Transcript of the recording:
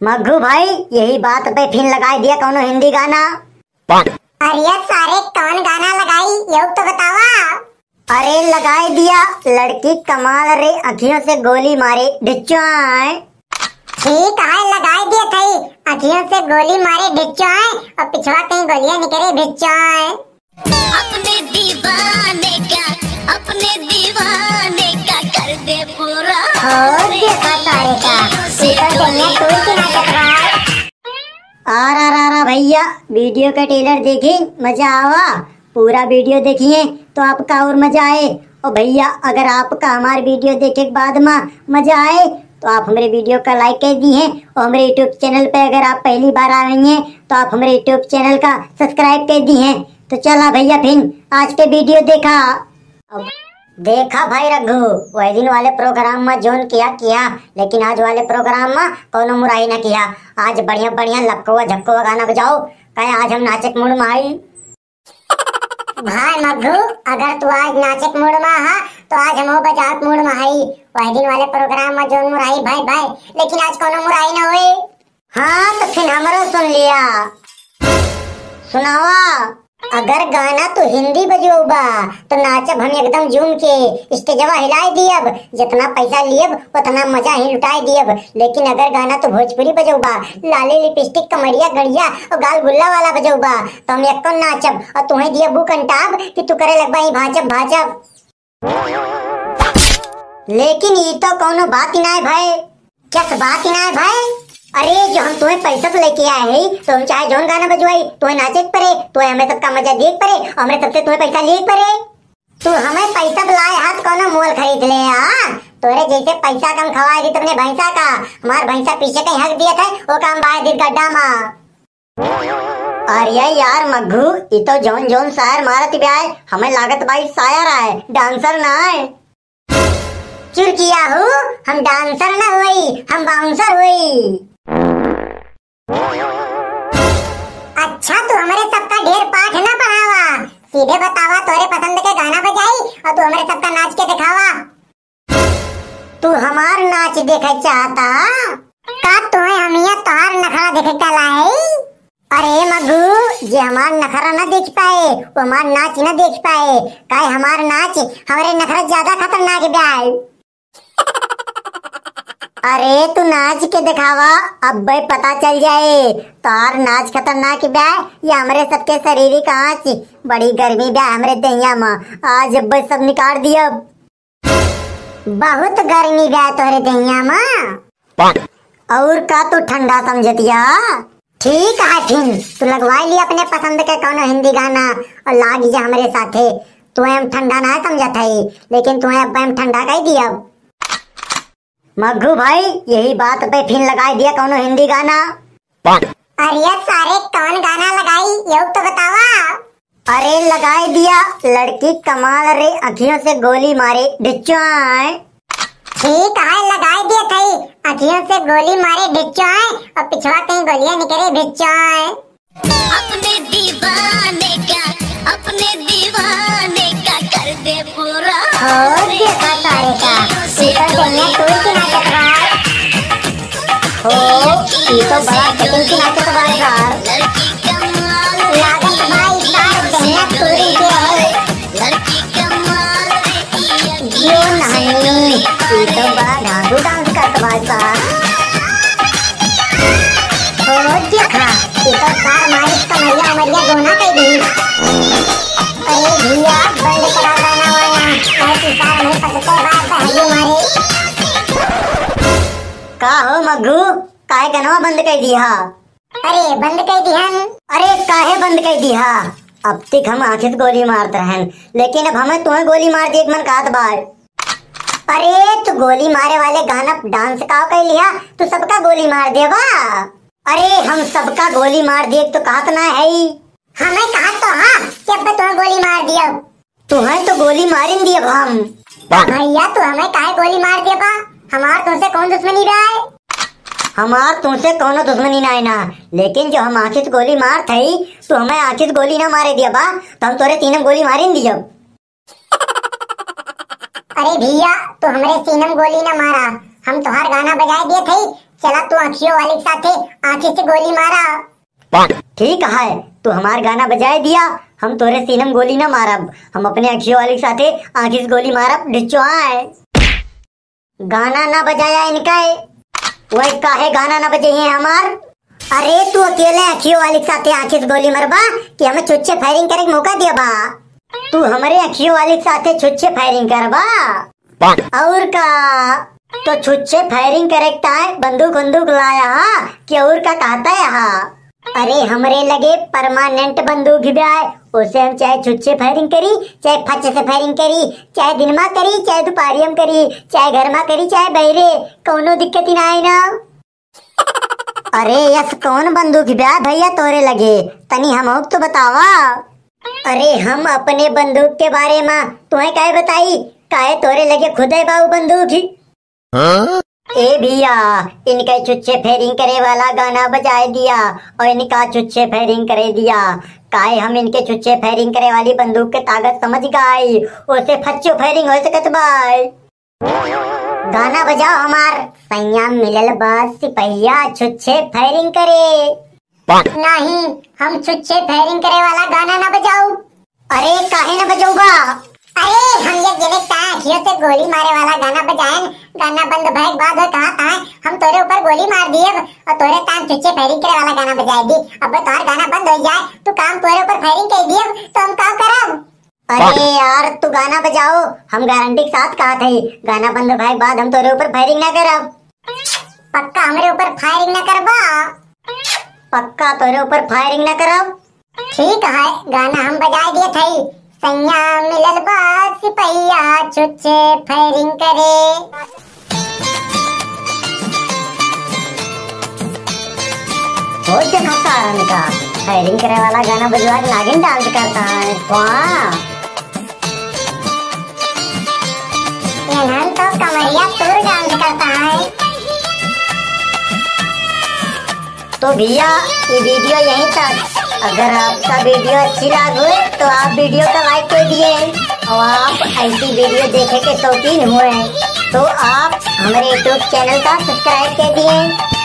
मग्गू भाई यही बात पे फिर लगाई दिया कौनो हिंदी गाना। अरे सारे कौन गाना लगाई ये तो बतावा। अरे लगाई दिया लड़की कमाल रे अखियों से गोली मारे डिच्चोय। ठीक है लगाई दिया थई अखियों से गोली मारे डिच्चोय और पिछवा कहीं गोलियां निकले डिच्चोय। अपने दीवाने का कर दे पूरा। और देखा तारे का सीकर दुनिया टूट के ना टकराए। आ भैया वीडियो का ट्रेलर देखी मजा आवा। पूरा वीडियो देखिए तो आपका और मजा आए। और भैया अगर आपका हमारे वीडियो देखे के बाद में मजा आए तो आप हमारे वीडियो का लाइक कर दिए और हमारे यूट्यूब चैनल पे अगर आप पहली बार आ रही हैं तो आप हमारे यूट्यूब चैनल का सब्सक्राइब कर दिए। तो चला भैया फिर आज के वीडियो देखा भाई रघु वही दिन वाले प्रोग्राम में जोन किया लेकिन आज वाले प्रोग्राम में कोनो मुराई ना किया। आज बढ़िया बढ़िया लक्कवा झक्कवा गाना बजाओ कहे आज हम नाचक मूड में आई। भाई मग्गू अगर तू आज नाचक मूड में हा तो आज हम बजात मूड में हई। वही दिन वाले प्रोग्राम में जोन मुराई भाई भाई लेकिन आज कोनो मुराई ना हुई। हाँ तो फिर हमरो सुन लिया सुनावा। अगर गाना तो हिंदी बजोबा तो नाचब हम एकदम झूम के स्टेजवा हिलाई दियब। जितना पैसा लियब उतना मजा ही लुटाई दियब। लेकिन अगर गाना तो भोजपुरी बजोबा लाली लिपस्टिक कमरिया गड़िया और गाल गुल्ला वाला बजोबा तो हम एक नाचब और तुम्हें दिया बुक अंटाब कि तू करे लगबा ही भाजब भाजब। लेकिन ये तो कोनो बात ही ना है भाई। क्या बात ही ना है भाई। अरे जो हम तुम्हें पैसा तो लेके आए हैं तो हम चाहे जोन गाना बजवाई तुम्हें नाचे पड़े तो हमें सबका मजा देख पड़े और हमें सबसे तुम्हें पैसा लिए पड़े। तू हमें पैसा बुलाए हाथ कोनो मोल खरीद ले तोरे जैसे पैसा कम खवाए दी तुमने भैंसा का। हमार भैंसा पीछे कहीं हक दिया था वो काम बाहर दिल गड्ढा में। अरे यार मग्गू ये तो जोन जोन शायर मारत ब्याह हमें लागत भाई शायर है डांसर ना है। चुर किया हूँ हम डांसर ना हुई हम बाउंसर हुई। अच्छा तू हमारे सबका ढेर पाठ ना पढ़ावा सीधे बतावा तोरे पसंद के गाना बजाई और तू हमारे सबका नाच के दिखावा। तू हमार नाच देखे चाहता का तुम्हें हमिया तोहार नखरा देखे चलाई। अरे मग्गू जे हमार नखरा न देख पाए वो हमार नाच न देख पाए काहे हमार नाच हमारे नखरा ज्यादा खतरनाक ब्याह। अरे तू नाच के दिखावा अब भाई पता चल जाए तार नाच खतरनाक ब्याह या हमारे सबके शारीरिक आँच। बड़ी गर्मी ब्याह हमारे दहिया में आज अब सब निकाल दिया। बहुत गर्मी ब्याह तोरे दहिया में और का तू ठंडा समझतिया। ठीक है फिर तू लगवा लिया अपने पसंद के कोनो हिंदी गाना और लाग जा हमारे साथे। तुम्हें हम ठंडा ना समझत है लेकिन तुम्हें अब हम ठंडा कह दिया। मग्गू भाई यही बात पे फिर लगाई दिया कौनो हिंदी गाना। अरे सारे कौन गाना लगाई ये तो बतावा। अरे लगाई दिया लड़की कमाल रे अखियों से गोली मारे डिच्चोय। ठीक है लगाई दिया थई अखियों से गोली मारे डिच्चोय और पिछवा कहीं गोलियां निकले डिच्चोय। अपने दीवाने का कर दे पूरा। और देखा तारे का सीकर दुनिया टूट के ना टकराए। ये तो बड़ा कटिंग की नाचत बार लड़की कमाल लागत भाई सार दुनिया टूट के है। लड़की कमाल यो नहीं ये तो बड़ा धांधू डांस करत बार देखा ये तो सार मारिस कमरिया उमरिया गोना कह दी। अरे भैया बंद करा गाना वाना ऐसी सार नहीं पकते बात हल्ली मारे। का हो मग्गू काहे गनवा बंद कर दिया। अरे बंद कर दिहन। अरे काहे बंद कर दिया। अब तक हम आखिर गोली मारत रहन लेकिन अब हमें तुम्हें गोली मार दी एक मन कहत बार। अरे तू गोली मारे वाले गाना डांस का कर लिया तू सबका गोली मार देवा। अरे हम सबका गोली मार दिए तो कहत ना है हमें कहा तो हाँ कि अब तुम्हें गोली मार दिया। तुम्हें तो गोली मारिन दिए हम। भैया तू हमें काहे गोली मार दिया बा। हमार तुमसे कौन दुश्मनी रहा है। हमार तुमसे कोनो दुश्मनी ना है ना लेकिन जो हम आखिर गोली मार थई तो हमें आखिर गोली ना मारे दिया बा तो हम तोरे तीनम गोली मारिन दिया। अरे भैया तू हमारे सीनम गोली ना मारा हम तुहार गाना बजाए दिए थे चला तू आँखियों वाले के साथे आँखी से गोली मारा। ठीक है, तू हमार गाना बजाए दिया, हम तोरे सीनम गोली ना मारब, हम अपने अखियों वाले के साथे आँखी से गोली मारब। डिचुआए गाना ना बजाया इनका, वही काहे गाना ना बजे हैं हमार। अरे तू अकेले अखियों वाले के साथे आँखी से गोली मरबा कि हमें छुच्छे फायरिंग करे के मौका दिया बा। तू हमारे अखियों वाले के साथे छुच्छे फायरिंग करबा और का तो छुच्छे फायरिंग करेक्टा है, बंदूक बंदूक लाया हा कि और का कहता है हा। अरे हमरे लगे परमानेंट बंदूक भी आए, उसे हम चाहे छुच्छे फायरिंग करी, चाहे फच से फायरिंग करी, चाहे दिन में करी, चाहे दोपहरियम करी, चाहे घर में करी, चाहे बहरे, कोनो दिक्कत ही ना आई ना। अरे यस कौन बंदूक भी आए भैया तोरे लगे, तनी हम तो बतावा। अरे हम अपने बंदूक के बारे में तुम्हें काहे बताई, काहे तोरे लगे खुद है बाबू बंदूक ही। ए भैया इनका छुच्छे फेरिंग करे वाला गाना बजाए दिया और इनका छुच्छे फेरिंग करे दिया, काहे हम इनके छुच्छे फेरिंग करे वाली बंदूक के ताकत समझ गई, उसे फच्चो फेरिंग हो सकत भाई। गाना बजाओ हमार सैया मिलल बस सिपहिया छुच्छे फेरिंग करे। नहीं, हम छुच्छे फायरिंग करे वाला गाना ना बजाऊ। अरे काहे ना बजाऊगा। अरे हम ये जिले आँखियों से गोली मारे वाला गाना बजाएं, गाना बंद भय बाद कहा था हम तोरे ऊपर गोली मार दिए और तोरे तान छुच्छे फायरिंग करे वाला गाना बजाए दी। अब तोर गाना बंद हो जाए तो काम तोरे ऊपर फायरिंग कर दिए तो हम काम करब। अरे यार तू गाना बजाओ, हम गारंटी के साथ कहा थे गाना बंद भाई बाद हम तोरे ऊपर फायरिंग ना करब। पक्का हमारे ऊपर फायरिंग न करबा। पक्का तोरे ऊपर फायरिंग ना करब। ठीक है, गाना हम बजाए दिए थे सैया मिलल बा सिपहिया छुच्छे फायरिंग करे। हो जगह सारन का फायरिंग करे वाला गाना बजवा के नागिन डांस करता है। वाह यहाँ तो कमरिया तोर डांस करता है। तो भैया ये वीडियो यहीं तक, अगर आपका वीडियो अच्छी लगे तो आप वीडियो का लाइक कर दिए और आप ऐसी वीडियो देखे के शौकीन हुए तो आप हमारे यूट्यूब चैनल का सब्सक्राइब कर दिए।